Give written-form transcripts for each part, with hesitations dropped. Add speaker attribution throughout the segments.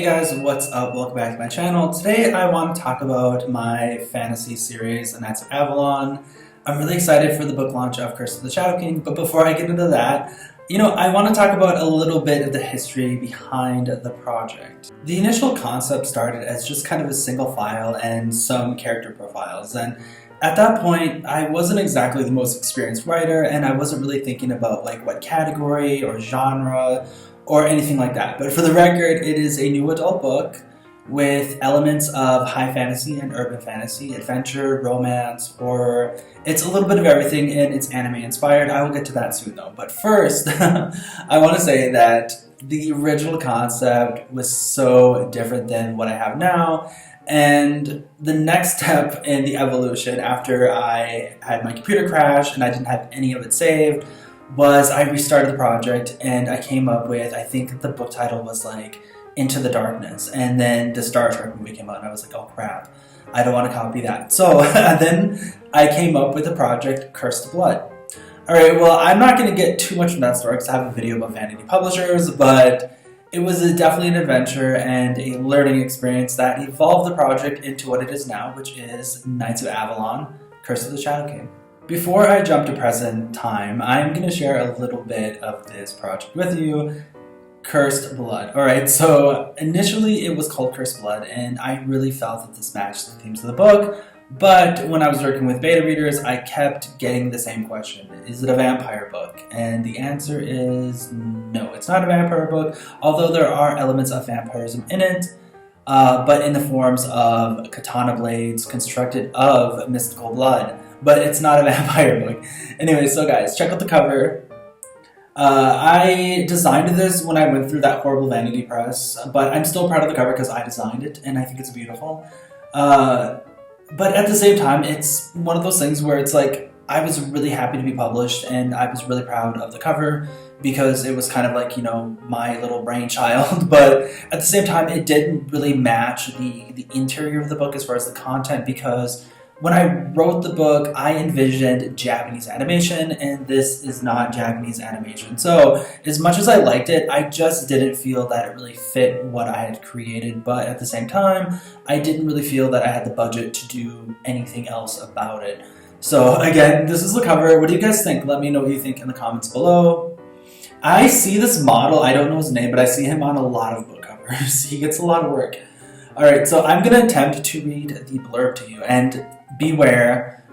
Speaker 1: guys, what's up? Welcome back to my channel. Today I want to talk about my fantasy series, Knights of Avalon. I'm really excited for the book launch of Curse of the Shadow King, but before I get into that, I want to talk about a little bit of the history behind the project. The initial concept started as just kind of a single file and some character profiles, and at that point, I wasn't exactly the most experienced writer, and I wasn't really thinking about what category or genre or anything like that. But for the record, it is a new adult book with elements of high fantasy and urban fantasy, adventure, romance, horror. It's a little bit of everything, and it's anime inspired. I will get to that soon though. But first, I want to say that the original concept was so different than what I have now. And the next step in the evolution after I had my computer crash and I didn't have any of it saved was I restarted the project, and I came up with, I think the book title was Into the Darkness, and then the Star Trek movie came out and I was like, oh crap, I don't want to copy that. So then I came up with the project Cursed Blood. Alright, well, I'm not going to get too much from that story because I have a video about vanity publishers, but it was definitely an adventure and a learning experience that evolved the project into what it is now, which is Knights of Avalon, Curse of the Shadow King. Before I jump to present time, I'm going to share a little bit of this project with you. Cursed Blood. Alright, so initially it was called Cursed Blood, and I really felt that this matched the themes of the book, but when I was working with beta readers, I kept getting the same question. Is it a vampire book? And the answer is no, it's not a vampire book, although there are elements of vampirism in it, but in the forms of katana blades constructed of mystical blood. But it's not a vampire book. Anyway, so guys, check out the cover. I designed this when I went through that horrible vanity press, but I'm still proud of the cover because I designed it and I think it's beautiful. But at the same time, it's one of those things where it's I was really happy to be published, and I was really proud of the cover because it was kind of my little brainchild. But at the same time, it didn't really match the interior of the book as far as the content, because when I wrote the book, I envisioned Japanese animation, and this is not Japanese animation. So as much as I liked it, I just didn't feel that it really fit what I had created. But at the same time, I didn't really feel that I had the budget to do anything else about it. So again, this is the cover. What do you guys think? Let me know what you think in the comments below. I see this model, I don't know his name, but I see him on a lot of book covers. He gets a lot of work. Alright, so I'm going to attempt to read the blurb to you, and beware,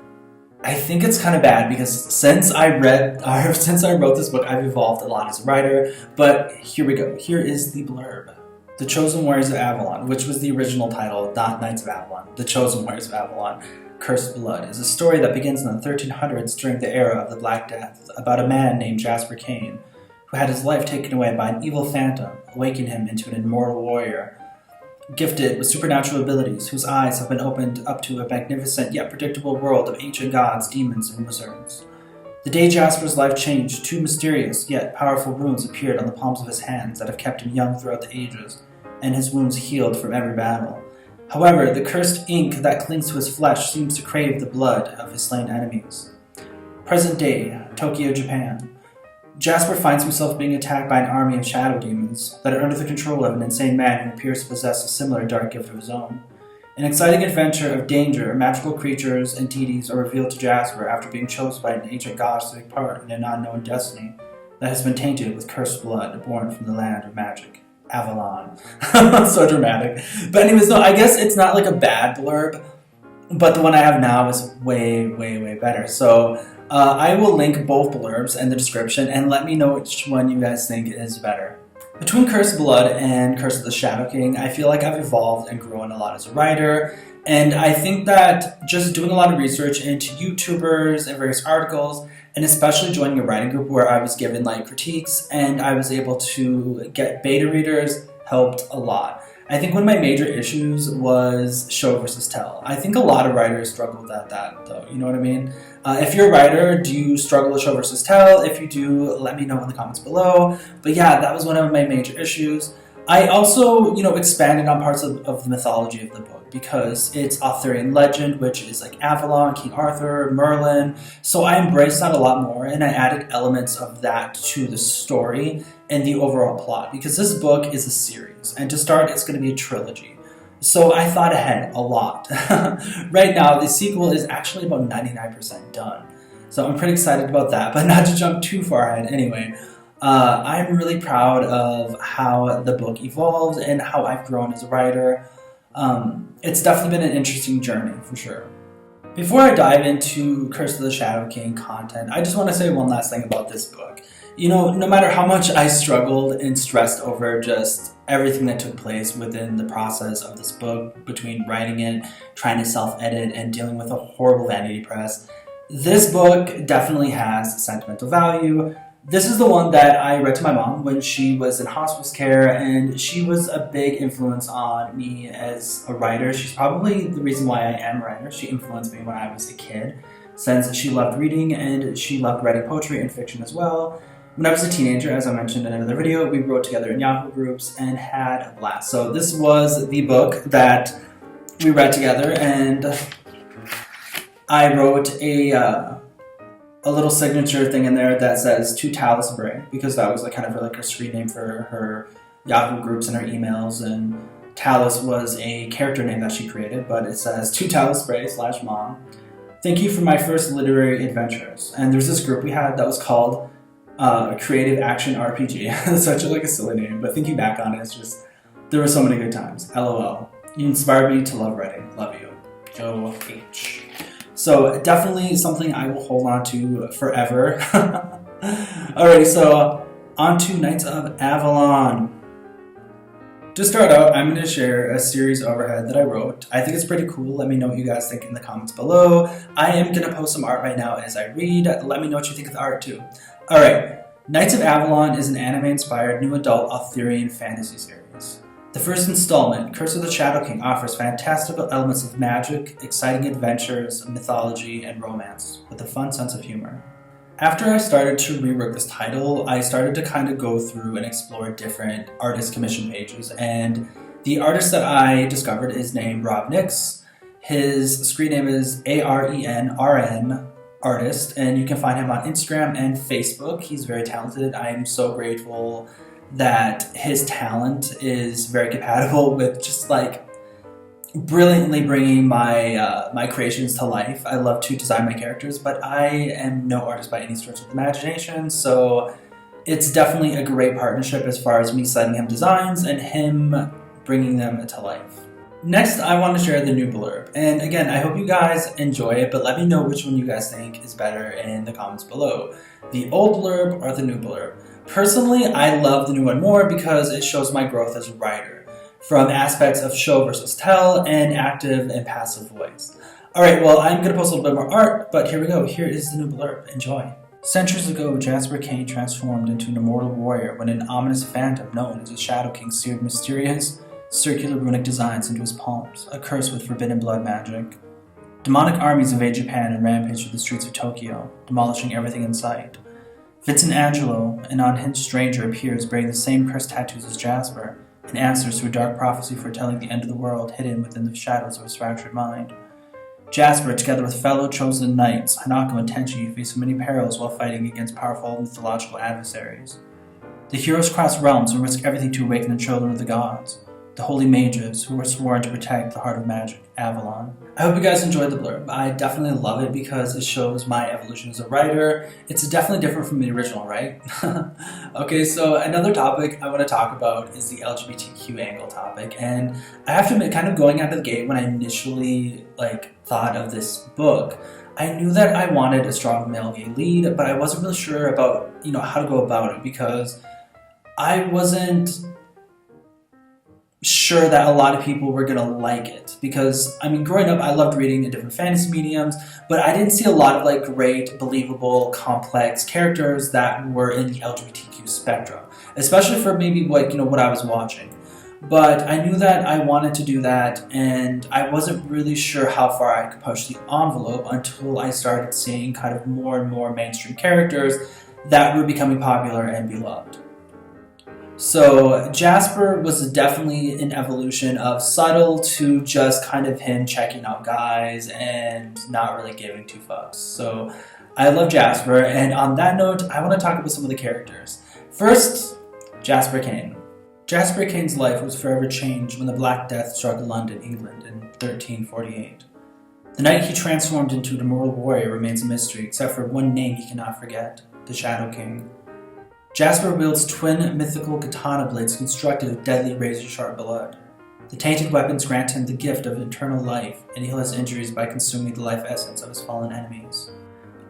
Speaker 1: I think it's kind of bad because since I wrote this book, I've evolved a lot as a writer, but here we go. Here is the blurb. The Chosen Warriors of Avalon, which was the original title, not Knights of Avalon. The Chosen Warriors of Avalon, Cursed Blood, is a story that begins in the 1300s during the era of the Black Death, about a man named Jasper Kane, who had his life taken away by an evil phantom, awakening him into an immortal warrior, gifted with supernatural abilities, whose eyes have been opened up to a magnificent yet predictable world of ancient gods, demons, and wizards. The day Jasper's life changed, two mysterious yet powerful runes appeared on the palms of his hands that have kept him young throughout the ages, and his wounds healed from every battle. However, the cursed ink that clings to his flesh seems to crave the blood of his slain enemies. Present day, Tokyo, Japan. Jasper finds himself being attacked by an army of shadow demons that are under the control of an insane man who appears to possess a similar dark gift of his own. An exciting adventure of danger, magical creatures, and deities are revealed to Jasper after being chosen by an ancient goddess to take part in an unknown destiny that has been tainted with cursed blood born from the land of magic. Avalon. So dramatic. But anyways, no, I guess it's not a bad blurb, but the one I have now is way, way, way better. So I will link both blurbs in the description, and let me know which one you guys think is better. Between Cursed Blood and Curse of the Shadow King, I feel like I've evolved and grown a lot as a writer, and I think that just doing a lot of research into YouTubers and various articles, and especially joining a writing group where I was given critiques and I was able to get beta readers, helped a lot. I think one of my major issues was show versus tell. I think a lot of writers struggle with that though, you know what I mean? If you're a writer, do you struggle with show versus tell? If you do, let me know in the comments below. But yeah, that was one of my major issues. I also, expanded on parts of the mythology of the book because it's Arthurian legend, which is like Avalon, King Arthur, Merlin. So I embraced that a lot more, and I added elements of that to the story and the overall plot because this book is a series, and to start, it's going to be a trilogy. So I thought ahead a lot. Right now, the sequel is actually about 99% done. So I'm pretty excited about that, but not to jump too far ahead anyway. I'm really proud of how the book evolved and how I've grown as a writer. It's definitely been an interesting journey, for sure. Before I dive into Curse of the Shadow King content, I just want to say one last thing about this book. No matter how much I struggled and stressed over just everything that took place within the process of this book, between writing it, trying to self-edit, and dealing with a horrible vanity press, this book definitely has sentimental value. This is the one that I read to my mom when she was in hospice care, and she was a big influence on me as a writer. She's probably the reason why I am a writer. She influenced me when I was a kid, since she loved reading and she loved writing poetry and fiction as well. When I was a teenager, as I mentioned in another video, we wrote together in Yahoo groups and had a blast. So this was the book that we read together, and I wrote a little signature thing in there that says "To Talus Bray" because that was kind of like a screen name for her Yahoo groups and her emails, and Talus was a character name that she created, but it says "To Talus Bray / mom. Thank you for my first literary adventures." And there's this group we had that was called Creative Action RPG. Such a silly name, but thinking back on it, it's just, there were so many good times. LOL. You inspired me to love writing. Love you. Joe H. So definitely something I will hold on to forever. Alrighty, so on to Knights of Avalon. To start out, I'm going to share a series overhead that I wrote. I think it's pretty cool. Let me know what you guys think in the comments below. I am going to post some art right now as I read. Let me know what you think of the art too. Alright, Knights of Avalon is an anime-inspired new adult Arthurian fantasy series. The first installment, Curse of the Shadow King, offers fantastical elements of magic, exciting adventures, mythology, and romance, with a fun sense of humor. After I started to rework this title, I started to kind of go through and explore different artist commission pages, and the artist that I discovered is named Rob Nix. His screen name is ARENRN Artist, and you can find him on Instagram and Facebook. He's very talented. I am so grateful that his talent is very compatible with just brilliantly bringing my creations to life. I love to design my characters, but I am no artist by any stretch of the imagination, so it's definitely a great partnership as far as me sending him designs and him bringing them to life. Next, I want to share the new blurb, and again, I hope you guys enjoy it, but let me know which one you guys think is better in the comments below. The old blurb or the new blurb. Personally, I love the new one more because it shows my growth as a writer, from aspects of show versus tell and active and passive voice. Alright, well, I'm going to post a little bit more art, but here we go. Here is the new blurb. Enjoy. Centuries ago, Jasper Kane transformed into an immortal warrior when an ominous phantom known as the Shadow King seared mysterious, circular runic designs into his palms, a curse with forbidden blood magic. Demonic armies invade Japan and rampage through the streets of Tokyo, demolishing everything in sight. Vincent Angelo, an unhinged stranger, appears bearing the same cursed tattoos as Jasper, and answers to a dark prophecy foretelling the end of the world hidden within the shadows of his fractured mind. Jasper, together with fellow chosen knights, Hanako and Tenchi, face many perils while fighting against powerful mythological adversaries. The heroes cross realms and risk everything to awaken the children of the gods, the holy mages who were sworn to protect the heart of magic, Avalon. I hope you guys enjoyed the blurb. I definitely love it because it shows my evolution as a writer. It's definitely different from the original, right? Okay, so another topic I want to talk about is the LGBTQ angle topic, and I have to admit, kind of going out of the gate when I initially thought of this book, I knew that I wanted a strong male gay lead, but I wasn't really sure about how to go about it because I wasn't sure that a lot of people were going to like it because, growing up, I loved reading in different fantasy mediums, but I didn't see a lot of great, believable, complex characters that were in the LGBTQ spectrum, especially for maybe what I was watching. But I knew that I wanted to do that, and I wasn't really sure how far I could push the envelope until I started seeing kind of more and more mainstream characters that were becoming popular and beloved. So Jasper was definitely an evolution of subtle to just kind of him checking out guys and not really giving two fucks. So I love Jasper, and on that note, I want to talk about some of the characters. First, Jasper Kane. Jasper Kane's life was forever changed when the Black Death struck London, England in 1348. The night he transformed into an immortal warrior remains a mystery, except for one name he cannot forget, the Shadow King. Jasper wields twin mythical katana blades constructed of deadly razor-sharp blood. The tainted weapons grant him the gift of eternal life and heal his injuries by consuming the life essence of his fallen enemies.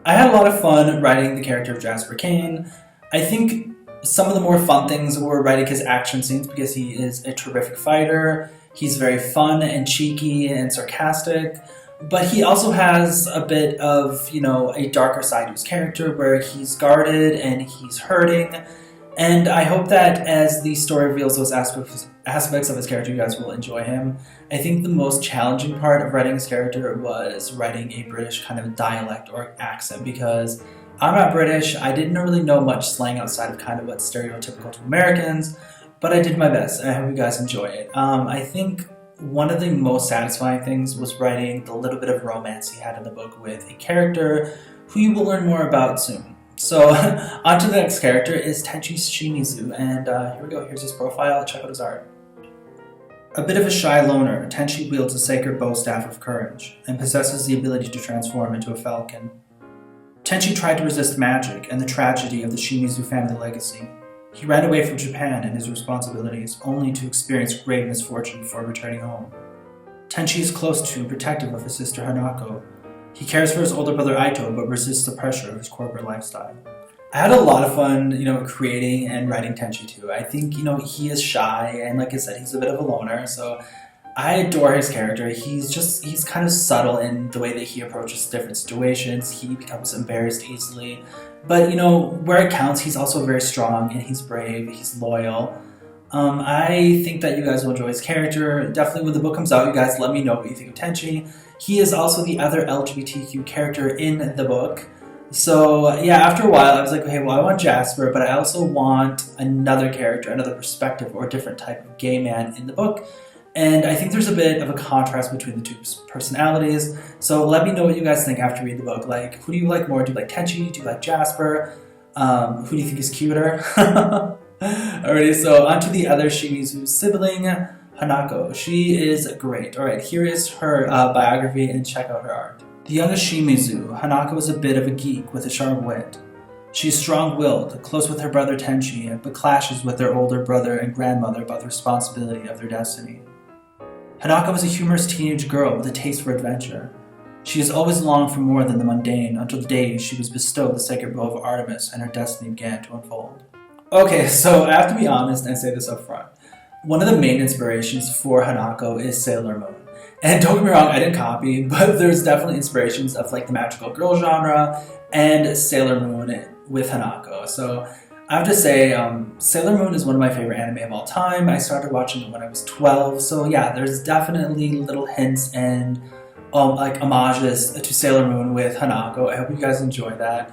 Speaker 1: I had a lot of fun writing the character of Jasper Kane. I think some of the more fun things were writing his action scenes because he is a terrific fighter. He's very fun and cheeky and sarcastic. But he also has a bit of, a darker side to his character where he's guarded and he's hurting. And I hope that as the story reveals those aspects of his character, you guys will enjoy him. I think the most challenging part of writing his character was writing a British kind of dialect or accent, because I'm not British. I didn't really know much slang outside of kind of what's stereotypical to Americans, but I did my best, and I hope you guys enjoy it. I think one of the most satisfying things was writing the little bit of romance he had in the book with a character who you will learn more about soon. So, on to the next character is Tenchi Shimizu, and here we go, here's his profile, check out his art. A bit of a shy loner, Tenchi wields a sacred bow staff of courage, and possesses the ability to transform into a falcon. Tenchi tried to resist magic and the tragedy of the Shimizu family legacy. He ran away from Japan and his responsibilities, only to experience grave misfortune before returning home. Tenchi is close to and protective of his sister Hanako. He cares for his older brother Aito, but resists the pressure of his corporate lifestyle. I had a lot of fun, creating and writing Tenchi too. I think, he is shy, and like I said, he's a bit of a loner, so I adore his character. He's kind of subtle in the way that he approaches different situations. He becomes embarrassed easily. But, where it counts, he's also very strong, and he's brave, he's loyal. I think that you guys will enjoy his character. Definitely when the book comes out, you guys let me know what you think of Tenchi. He is also the other LGBTQ character in the book. So, yeah, after a while, I was like, okay, well, I want Jasper, but I also want another character, another perspective, or a different type of gay man in the book. And I think there's a bit of a contrast between the two personalities. So let me know what you guys think after reading the book. Like, who do you like more? Do you like Tenchi? Do you like Jasper? Who do you think is cuter? Alrighty, so on to the other Shimizu sibling, Hanako. She is great. Alright, here is her biography, and check out her art. The youngest Shimizu, Hanako is a bit of a geek with a sharp wit. She is strong-willed, close with her brother Tenchi, but clashes with their older brother and grandmother about the responsibility of their destiny. Hanako is a humorous teenage girl with a taste for adventure. She has always longed for more than the mundane until the day she was bestowed the sacred bow of Artemis and her destiny began to unfold. Okay, so I have to be honest and say this up front. One of the main inspirations for Hanako is Sailor Moon. And don't get me wrong, I didn't copy, but there's definitely inspirations of like the magical girl genre and Sailor Moon with Hanako. So I have to say, Sailor Moon is one of my favorite anime of all time. I started watching it when I was 12, so yeah, there's definitely little hints and homages to Sailor Moon with Hanako. I hope you guys enjoy that.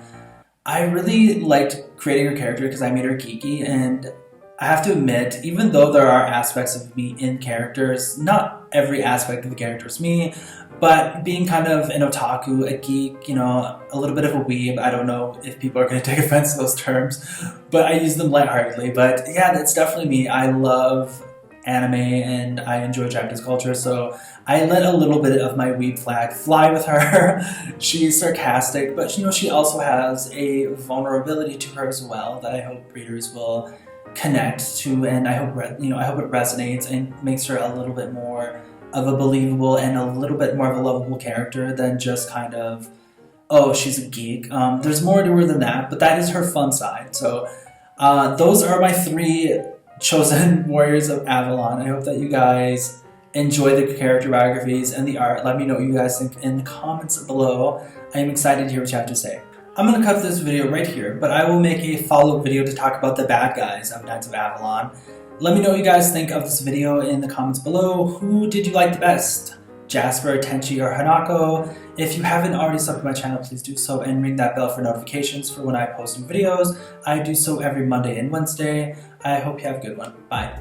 Speaker 1: I really liked creating her character because I made her geeky, and I have to admit, even though there are aspects of me in characters, not every aspect of the character is me, but being kind of an otaku, a geek, a little bit of a weeb, I don't know if people are going to take offense to those terms, but I use them lightheartedly. But yeah, that's definitely me. I love anime and I enjoy Japanese culture, so I let a little bit of my weeb flag fly with her. She's sarcastic, but she also has a vulnerability to her as well that I hope readers will connect to, and I hope it resonates and makes her a little bit more of a believable and a little bit more of a lovable character than just kind of, oh, she's a geek. There's more to her than that, but that is her fun side. So those are my 3 chosen warriors of Avalon. I hope that you guys enjoy the character biographies and the art. Let me know what you guys think in the comments below. I am excited to hear what you have to say. I'm going to cut this video right here, but I will make a follow-up video to talk about the bad guys of Knights of Avalon. Let me know what you guys think of this video in the comments below. Who did you like the best? Jasper, Tenchi, or Hanako. If you haven't already subbed to my channel, please do so and ring that bell for notifications for when I post new videos. I do so every Monday and Wednesday. I hope you have a good one. Bye.